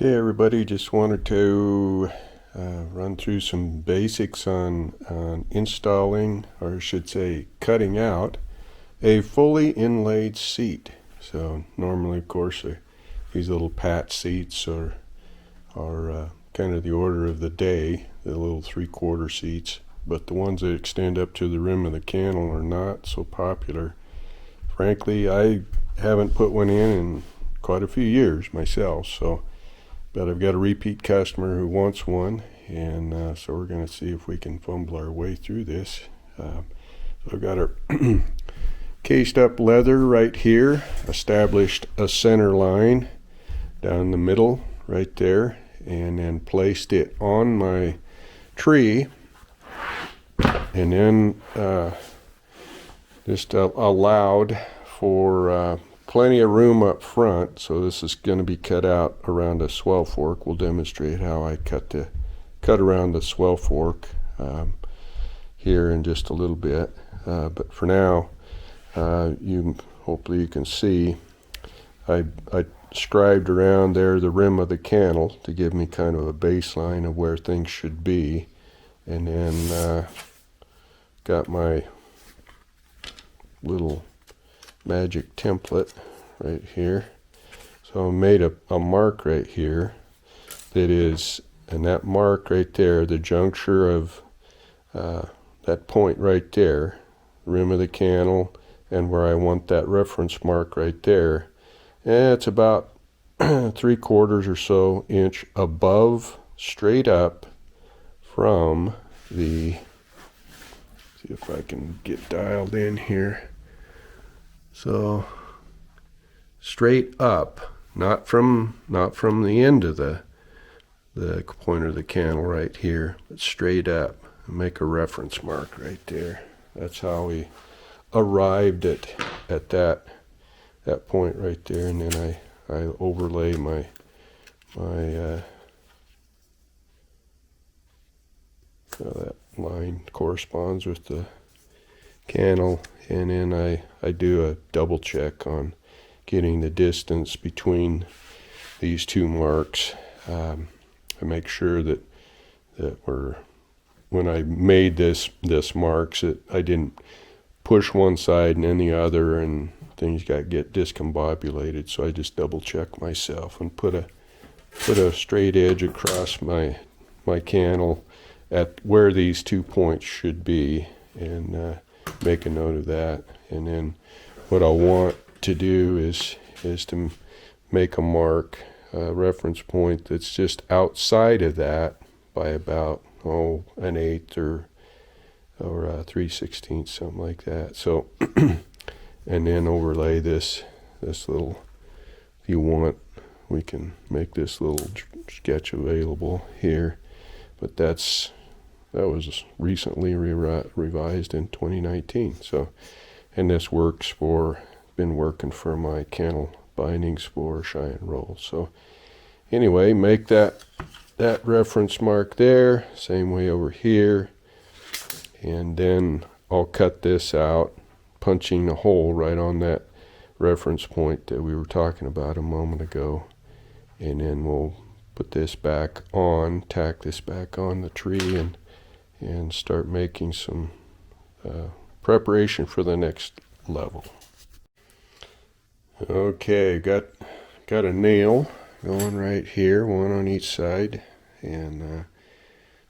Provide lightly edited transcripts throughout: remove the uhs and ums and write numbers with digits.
Okay, everybody, just wanted to run through some basics on installing, or I should say cutting out, a fully inlaid seat. So normally, of course, these little pat seats are kind of the order of the day, the little three-quarter seats. But the ones that extend up to the rim of the cantle are not so popular. Frankly, I haven't put one in quite a few years myself, but I've got a repeat customer who wants one, and so we're going to see if we can fumble our way through this. So I've got our cased up leather right here, established a center line down the middle right there, and then placed it on my tree, and then just allowed for plenty of room up front. So this is going to be cut out around a swell fork. We'll demonstrate how I cut around the swell fork here in just a little bit. But for now, hopefully you can see I scribed around there the rim of the cantle to give me kind of a baseline of where things should be, and then got my little magic template right here. So I made a mark right here that is, and that mark right there, the juncture of that point right there, rim of the cantle, and where I want that reference mark right there. And it's about 3/4 or so inch above, straight up from the, see if I can get dialed in here. So straight up, not from the end of the point of the cantle right here, but straight up. Make a reference mark right there. That's how we arrived at that point right there, and then I overlay my that line corresponds with the cantle, and then I do a double check on getting the distance between these two marks. I make sure that when I made this marks, that I didn't push one side and then the other, and things get discombobulated. So I just double check myself and put a straight edge across my cantle at where these 2 points should be, and make a note of that. And then what I'll want to do is to make a mark, a reference point that's just outside of that by about an eighth or 3/16, something like that. So and then overlay this little, if you want, we can make this little sketch available here, but that was recently revised in 2019. So, and this been working for my cantle bindings for Cheyenne roll. So anyway, make that reference mark there, same way over here, and then I'll cut this out, punching a hole right on that reference point that we were talking about a moment ago, and then we'll put this back on, tack this back on the tree, and start making some preparation for the next level. Okay, got a nail going right here, one on each side, and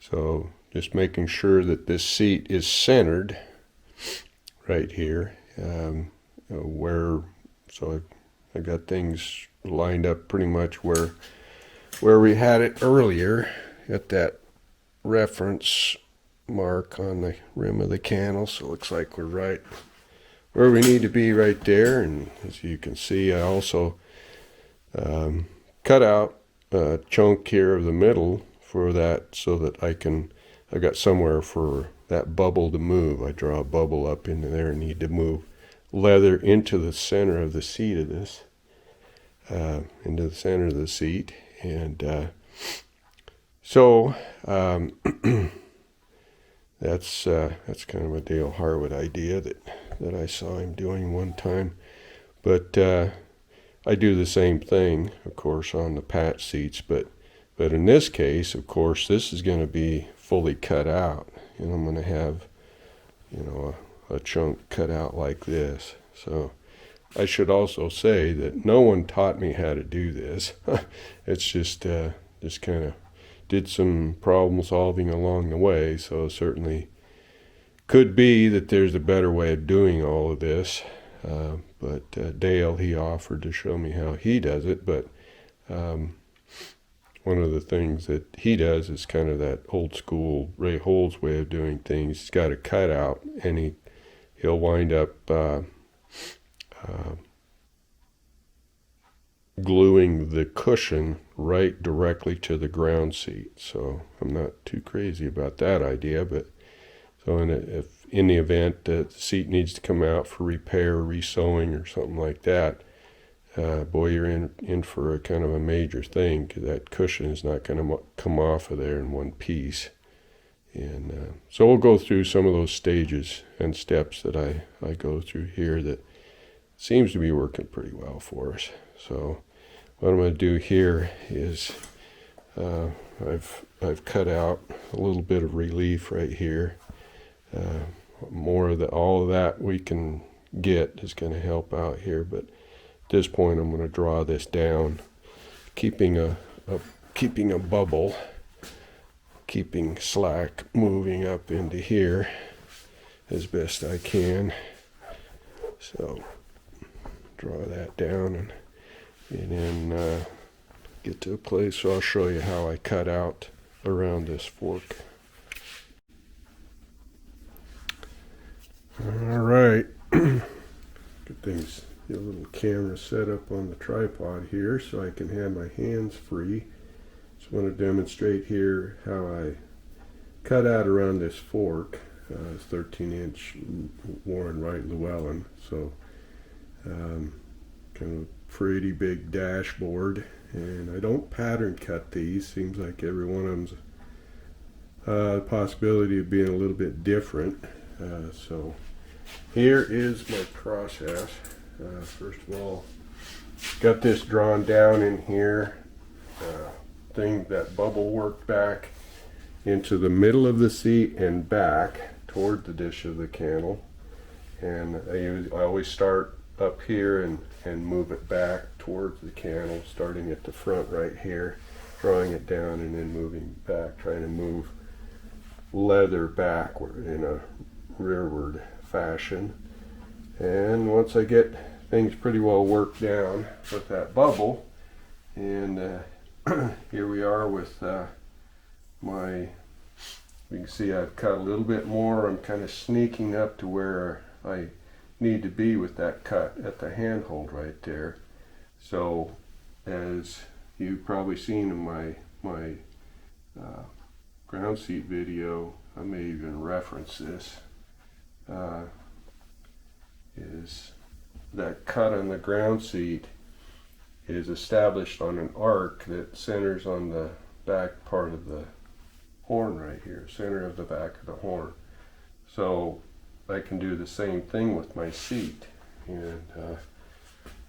so just making sure that this seat is centered right here, so I got things lined up pretty much where we had it earlier at that reference mark on the rim of the cantle. So it looks like we're right where we need to be right there. And as you can see, I also cut out a chunk here of the middle for that, so that I got somewhere for that bubble to move. I draw a bubble up into there and need to move leather into the center of the seat of this, into the center of the seat. And so that's kind of a Dale Harwood idea that I saw him doing one time. But I do the same thing, of course, on the patch seats, but in this case, of course, this is going to be fully cut out, and I'm going to have, you know, a chunk cut out like this. So I should also say that no one taught me how to do this. It's just kind of did some problem solving along the way. So certainly could be that there's a better way of doing all of this. But Dale, he offered to show me how he does it. But one of the things that he does is kind of that old school Ray Holes way of doing things. He's got a cutout, and he'll wind up gluing the cushion right directly to the ground seat. So I'm not too crazy about that idea, but so if in the event that the seat needs to come out for repair, re-sewing, or something like that, boy, you're in for a kind of a major thing, because that cushion is not going to come off of there in one piece. And so we'll go through some of those stages and steps that I go through here that seems to be working pretty well for us. So what I'm going to do here is I've cut out a little bit of relief right here. More of all of that we can get is going to help out here, but at this point I'm going to draw this down, keeping a bubble, keeping slack moving up into here as best I can. So draw that down and then get to a place, so I'll show you how I cut out around this fork. All right, get things, get a little camera set up on the tripod here so I can have my hands free. Just want to demonstrate here how I cut out around this fork. It's 13-inch Warren Wright Llewellyn, so kind of pretty big dashboard. And I don't pattern cut these. Seems like every one of them's a possibility of being a little bit different. So here is my process. First of all, got this drawn down in here. That bubble worked back into the middle of the seat and back toward the dish of the candle. And I always start up here and move it back towards the candle, starting at the front right here, drawing it down and then moving back, trying to move leather backward in a rearward fashion. And once I get things pretty well worked down with that bubble, and here we are with you can see I've cut a little bit more. I'm kind of sneaking up to where I need to be with that cut at the handhold right there. So as you've probably seen in my ground seat video, I may even reference this, is that cut on the ground seat is established on an arc that centers on the back part of the horn right here, center of the back of the horn. So I can do the same thing with my seat and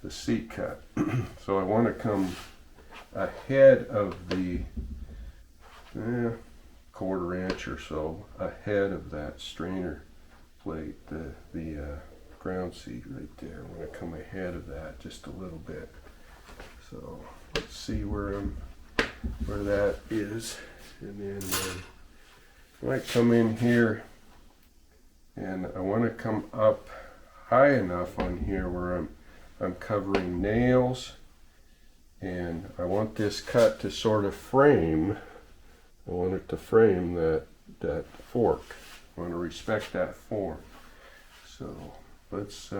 the seat cut. So I want to come ahead of the 1/4 inch or so ahead of that strainer plate, the ground seat right there. I want to come ahead of that just a little bit. So let's see where that is, and then I might come in here, and I want to come up high enough on here where I'm covering nails, and I want this cut to sort of frame. I want it to frame that fork. I want to respect that form. So let's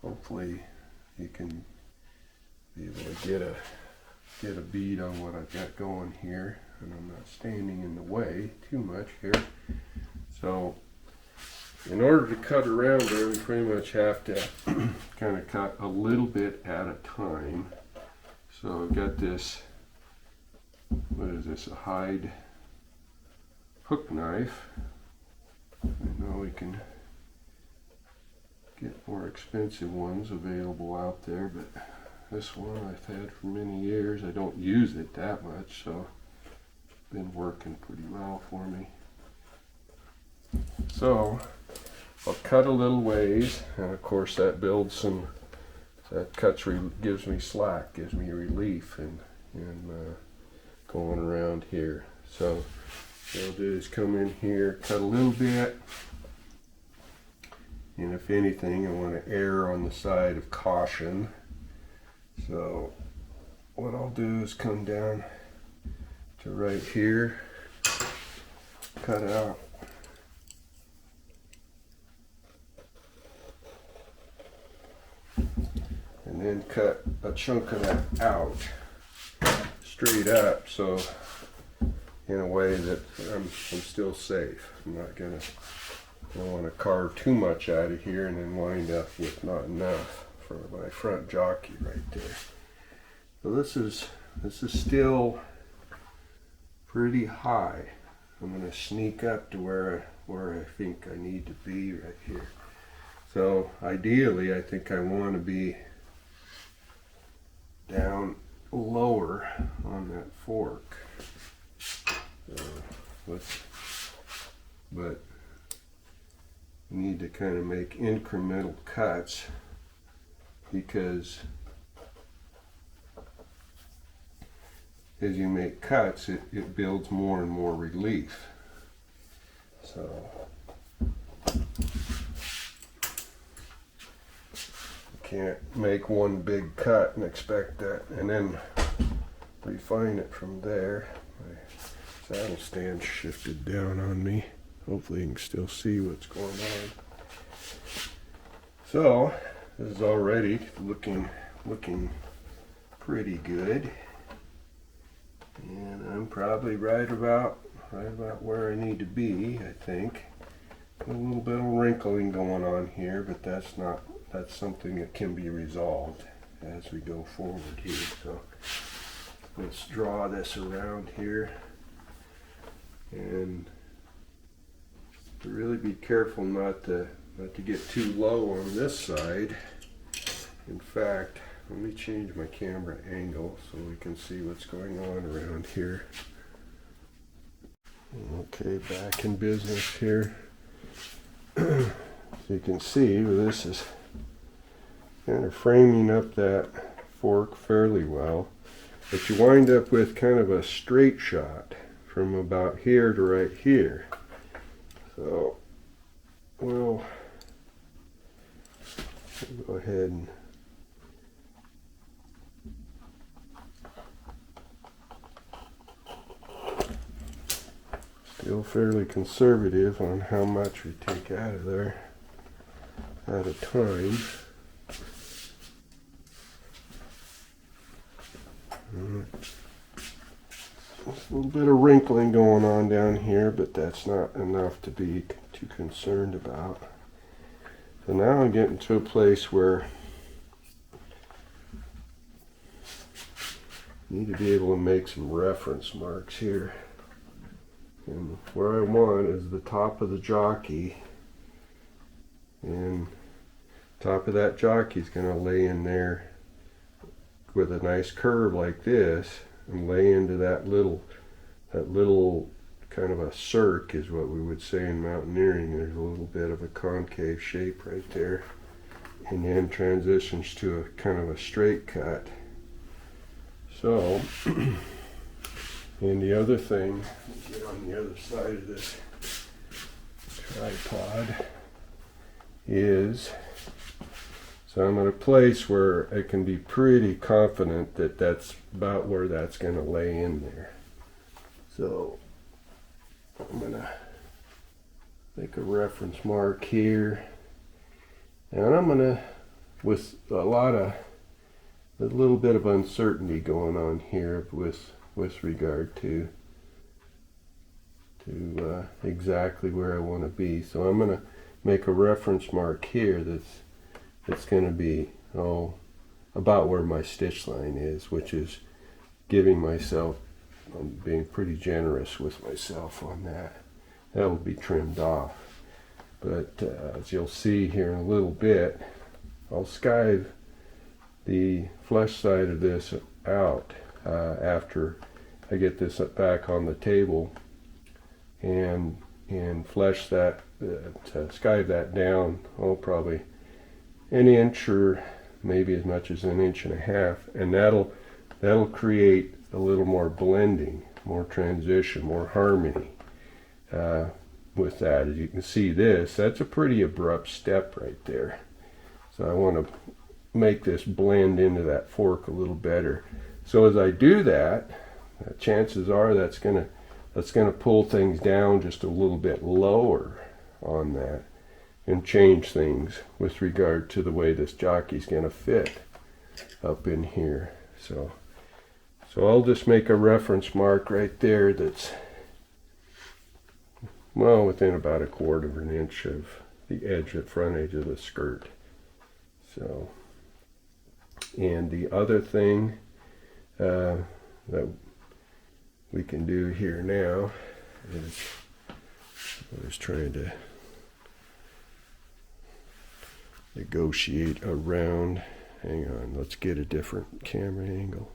hopefully you can be able to get a bead on what I've got going here, and I'm not standing in the way too much here. So in order to cut around there, we pretty much have to kind of cut a little bit at a time. So I've got this, what is this, a hide hook knife. And now we can get more expensive ones available out there, but this one I've had for many years. I don't use it that much, so it's been working pretty well for me. So I'll cut a little ways, and of course that builds some, gives me slack, gives me relief in going around here. So what I'll do is come in here, cut a little bit, and if anything I want to err on the side of caution. So what I'll do is come down to right here, cut out and then cut a chunk of that out straight up, so in a way that I'm still safe. I'm not gonna, I don't want to carve too much out of here and then wind up with not enough for my front jockey right there. So this is still pretty high. I'm going to sneak up to where I think I need to be right here. So ideally I think I want to be down lower on that fork. But you need to kind of make incremental cuts, because as you make cuts, it builds more and more relief. So you can't make one big cut and expect that and then refine it from there. My saddle stand shifted down on me. Hopefully you can still see what's going on. So this is already looking pretty good, and I'm probably right about where I need to be, I think. A little bit of wrinkling going on here, but that's something that can be resolved as we go forward here. So let's draw this around here, and to really be careful not to get too low on this side. In fact, let me change my camera angle so we can see what's going on around here. Okay, back in business here. So you can see this is kind of framing up that fork fairly well, but you wind up with kind of a straight shot from about here to right here. So we'll go ahead and still fairly conservative on how much we take out of there at a time. A little bit of wrinkling going on down here, but that's not enough to be too concerned about. So now I'm getting to a place where I need to be able to make some reference marks here. And where I want is the top of the jockey, and top of that jockey is going to lay in there with a nice curve like this and lay into that little kind of a cirque is what we would say in mountaineering. There's a little bit of a concave shape right there, and then transitions to a kind of a straight cut. So and the other thing, get on the other side of this tripod, is, so I'm at a place where I can be pretty confident that that's about where that's going to lay in there. So I'm going to make a reference mark here, and I'm going to, with a little bit of uncertainty going on here with regard to exactly where I want to be. So I'm going to make a reference mark here that's going to be about where my stitch line is, which is giving myself, I'm being pretty generous with myself on that. That will be trimmed off. But as you'll see here in a little bit, I'll skive the flesh side of this out after I get this back on the table and flesh that, skive that down, probably an inch or maybe as much as an inch and a half, and that'll create a little more blending, more transition, more harmony with that. As you can see, that's a pretty abrupt step right there. So I want to make this blend into that fork a little better. So as I do that, chances are that's gonna pull things down just a little bit lower on that and change things with regard to the way this jockey's gonna fit up in here. So I'll just make a reference mark right there that's, well, within about 1/4 of an inch of the edge, the front edge of the skirt. So, and the other thing that we can do here now is, I was trying to negotiate around. Hang on, let's get a different camera angle.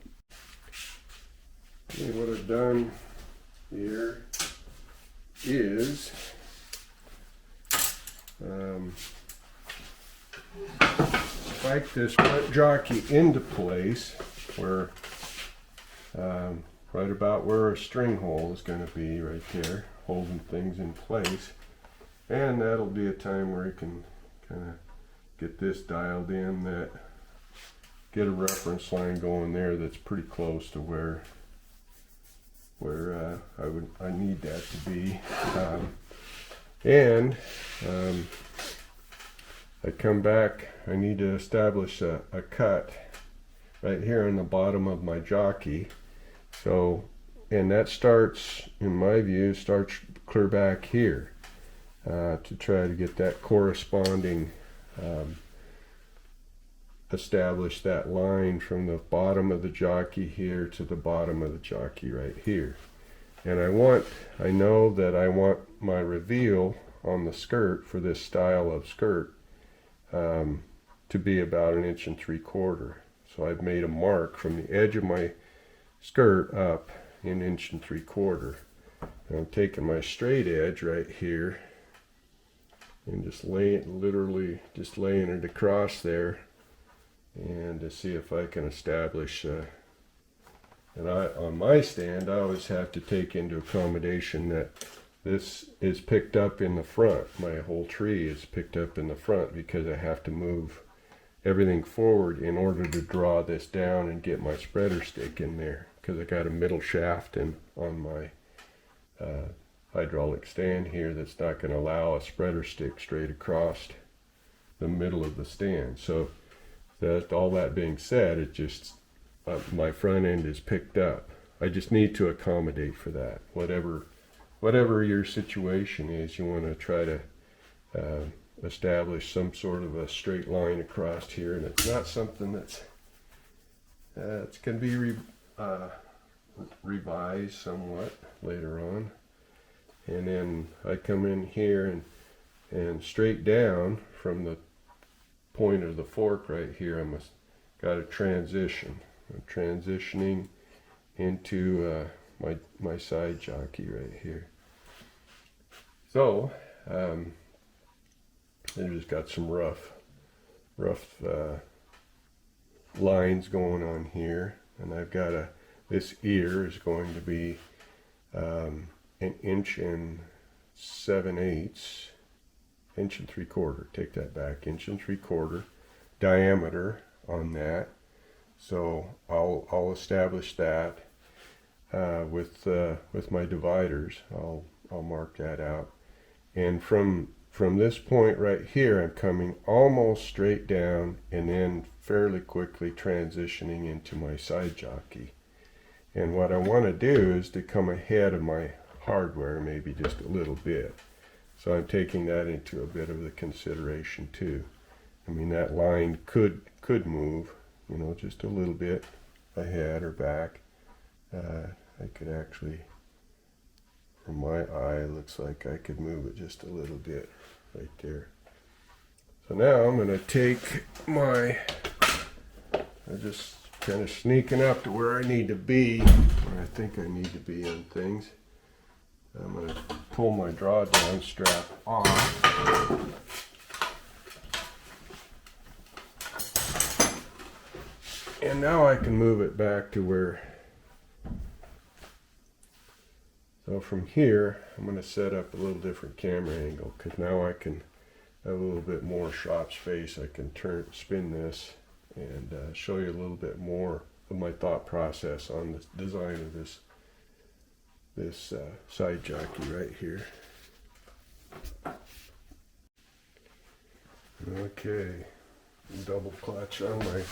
Okay, what I've done here is spike this front jockey into place where right about where a string hole is going to be, right there, holding things in place. And that'll be a time where you can kind of get this dialed in, that get a reference line going there that's pretty close to where I need that to be. I come back, I need to establish a cut right here in the bottom of my jockey. So, and that starts, in my view, starts clear back here to try to get that corresponding, establish that line from the bottom of the jockey here to the bottom of the jockey right here. And I know that I want my reveal on the skirt for this style of skirt to be about 1 3/4 inches. So I've made a mark from the edge of my skirt up 1 3/4 inches. And I'm taking my straight edge right here and just literally laying it across there, and to see if I can establish. And on my stand, I always have to take into accommodation that this is picked up in the front. My whole tree is picked up in the front because I have to move everything forward in order to draw this down and get my spreader stick in there, because I got a middle shaft on my hydraulic stand here that's not going to allow a spreader stick straight across the middle of the stand. So that, all that being said, it just my front end is picked up. I just need to accommodate for that. Whatever your situation is, you want to try to establish some sort of a straight line across here, and it's not something that's it's going to be revised somewhat later on. And then I come in here and straight down from the point of the fork right here, got a transition. I'm transitioning into my side jockey right here. So I just got some rough lines going on here, and I've got this ear is going to be 1 7/8 inches, 1 3/4. Take that back, 1 3/4 diameter on that. So I'll establish that with my dividers. I'll mark that out, and from this point right here, I'm coming almost straight down and then fairly quickly transitioning into my side jockey. And what I want to do is to come ahead of my hardware, maybe just a little bit. So I'm taking that into a bit of the consideration too. I mean, that line could move, just a little bit ahead or back. I could actually, from my eye, looks like I could move it just a little bit right there. So now I'm going to take my, I'm just kind of sneaking up to where I need to be, where I think I need to be on things. I'm going to pull my drawdown strap off. And now I can move it back to where, so from here, I'm going to set up a little different camera angle because now I can have a little bit more shop space. I can spin this and show you a little bit more of my thought process on the design of this side jockey right here. Okay, double clutch on my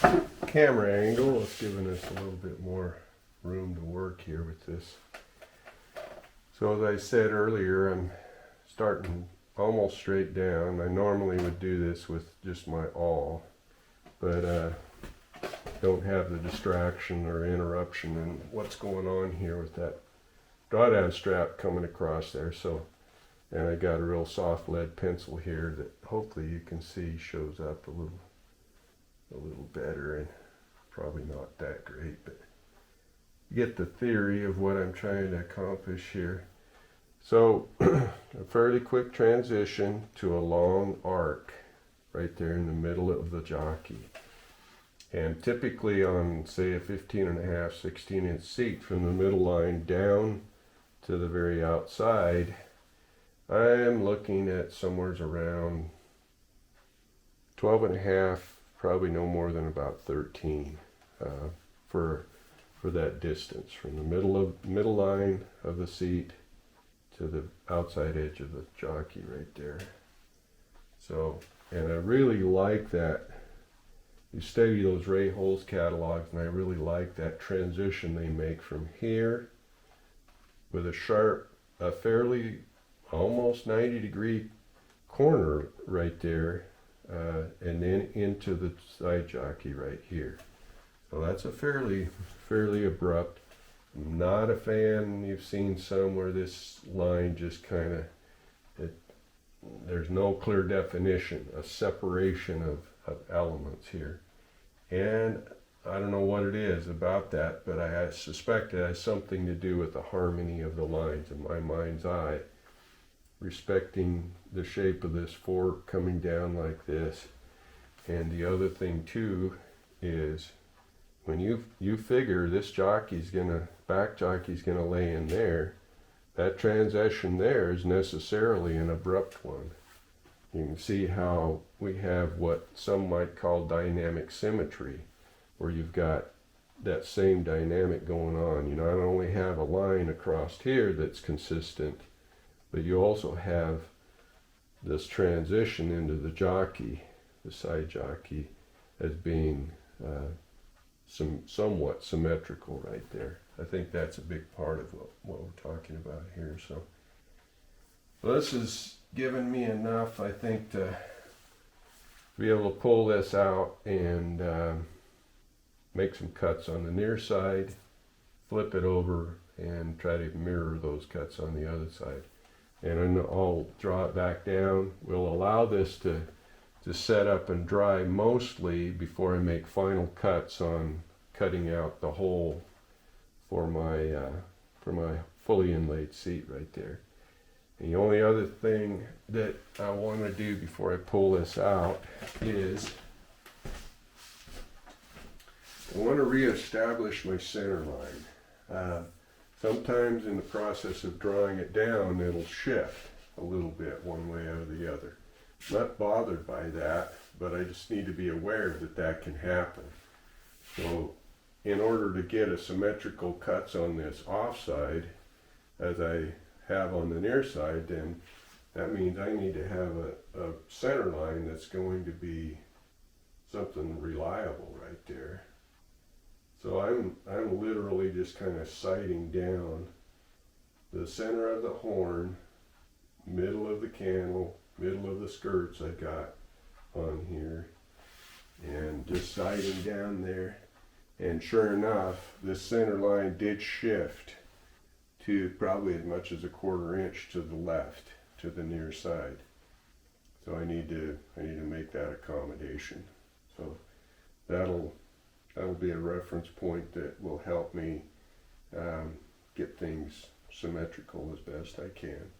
camera angle. It's giving us a little bit more room to work here with this. So as I said earlier, I'm starting almost straight down. I normally would do this with just my awl, but don't have the distraction or interruption in what's going on here with that drawdown strap coming across there. So, and I got a real soft lead pencil here that hopefully you can see shows up a little better, and probably not that great, but you get the theory of what I'm trying to accomplish here. So a fairly quick transition to a long arc right there in the middle of the jockey. And typically on, say, a 15.5, 16-inch seat, from the middle line down to the very outside, I am looking at somewhere around 12.5, probably no more than about 13 for that distance from the middle line of the seat to the outside edge of the jockey right there. So, and I really like that. You study those Ray Holz catalogs, and I really like that transition they make from here with a fairly almost 90-degree corner right there, and then into the side jockey right here. So that's a fairly abrupt. I'm not a fan. You've seen some where this line just kind of, there's no clear definition, a separation of elements here. And I don't know what it is about that, but I suspect it has something to do with the harmony of the lines in my mind's eye, respecting the shape of this fork coming down like this. And the other thing too is, when you figure this back jockey's gonna lay in there, that transition there is necessarily an abrupt one. You can see how we have what some might call dynamic symmetry, where you've got that same dynamic going on. You not only have a line across here that's consistent, but you also have this transition into the jockey, the side jockey, as being somewhat symmetrical right there. I think that's a big part of what we're talking about here. So this has given me enough, I think, to be able to pull this out and make some cuts on the near side, flip it over, and try to mirror those cuts on the other side. And then I'll draw it back down. We'll allow this to set up and dry mostly before I make final cuts on cutting out the hole for my fully inlaid seat right there. And the only other thing that I want to do before I pull this out is I want to reestablish my center line. Sometimes in the process of drawing it down, it'll shift a little bit one way or the other. I'm not bothered by that, but I just need to be aware that that can happen. So in order to get a symmetrical cuts on this offside, as I have on the near side, then that means I need to have a center line that's going to be something reliable right there. So I'm literally just kind of sighting down the center of the horn, middle of the candle, middle of the skirts I got on here, and just sighting down there. And sure enough, this center line did shift to probably as much as a 1/4 inch to the left, to the near side. So I need to make that accommodation. So that'll be a reference point that will help me get things symmetrical as best I can.